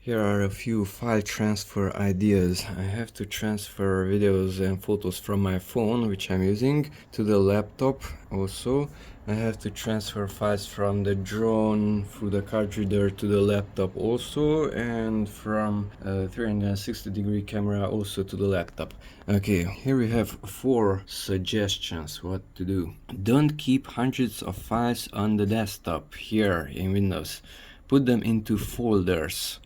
Here are a few file transfer ideas. I have to transfer videos and photos from my phone, which I'm using, to the laptop. Also, I have to transfer files from the drone through the card reader to the laptop also, and from a 360-degree camera also to the laptop. Okay, here we have 4 suggestions what to do. Don't keep hundreds of files on the desktop here in Windows. Put them into folders,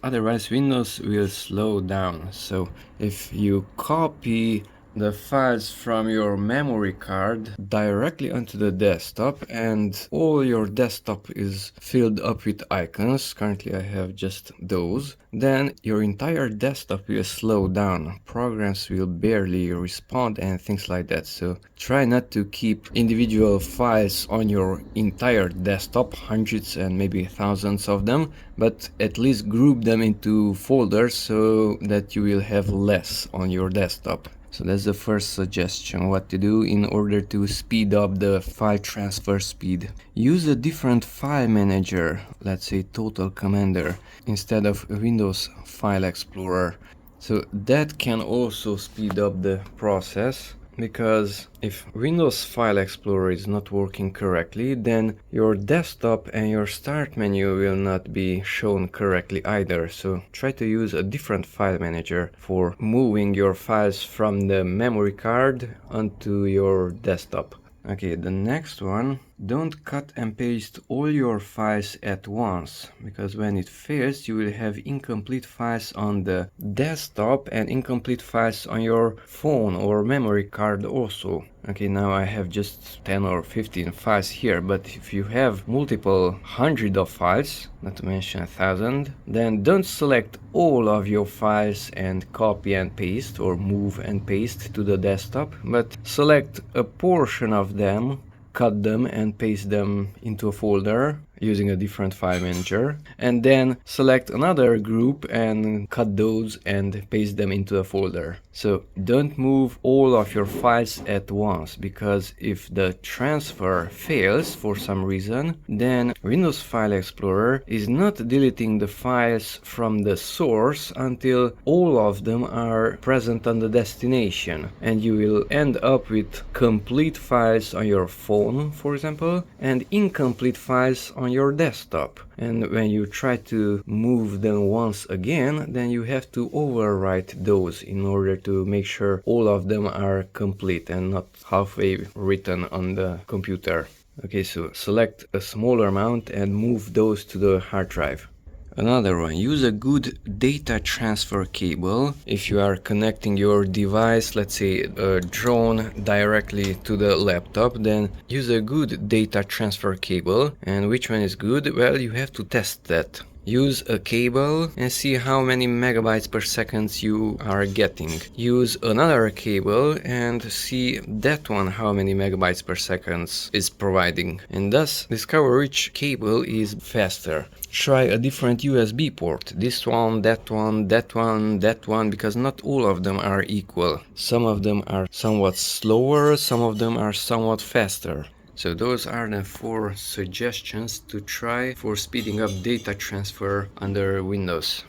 otherwise Windows will slow down. So if you copy the files from your memory card directly onto the desktop and all your desktop is filled up with icons, currently I have just those, then your entire desktop will slow down, programs will barely respond and things like that. So try not to keep individual files on your entire desktop, hundreds and maybe thousands of them, but at least group them into folders so that you will have less on your desktop. So that's the first suggestion, what to do in order to speed up the file transfer speed. Use a different file manager, let's say Total Commander, instead of Windows File Explorer. So that can also speed up the process, because if Windows File Explorer is not working correctly, then your desktop and your start menu will not be shown correctly either. So try to use a different file manager for moving your files from the memory card onto your desktop. Okay, the next one, don't cut and paste all your files at once, because when it fails you will have incomplete files on the desktop and incomplete files on your phone or memory card also. Okay, now I have just 10 or 15 files here, but if you have multiple hundred of files, not to mention 1,000, then don't select all of your files and copy and paste or move and paste to the desktop, but select a portion of them, cut them and paste them into a folder using a different file manager, and then select another group and cut those and paste them into a folder. So don't move all of your files at once, because if the transfer fails for some reason, then Windows File Explorer is not deleting the files from the source until all of them are present on the destination, and you will end up with complete files on your phone, for example, and incomplete files on your desktop. And when you try to move them once again, then you have to overwrite those in order to make sure all of them are complete and not halfway written on the computer. Okay, so select a smaller amount and move those to the hard drive. Another one, use a good data transfer cable. If you are connecting your device, let's say a drone, directly to the laptop, then use a good data transfer cable. And which one is good? Well, you have to test that. Use a cable and see how many megabytes per second you are getting. Use another cable and see that one how many megabytes per second is providing, and thus discover which cable is faster. Try a different USB port, this one, that one, that one, that one, because not all of them are equal. Some of them are somewhat slower, some of them are somewhat faster. So those are the 4 suggestions to try for speeding up data transfer under Windows.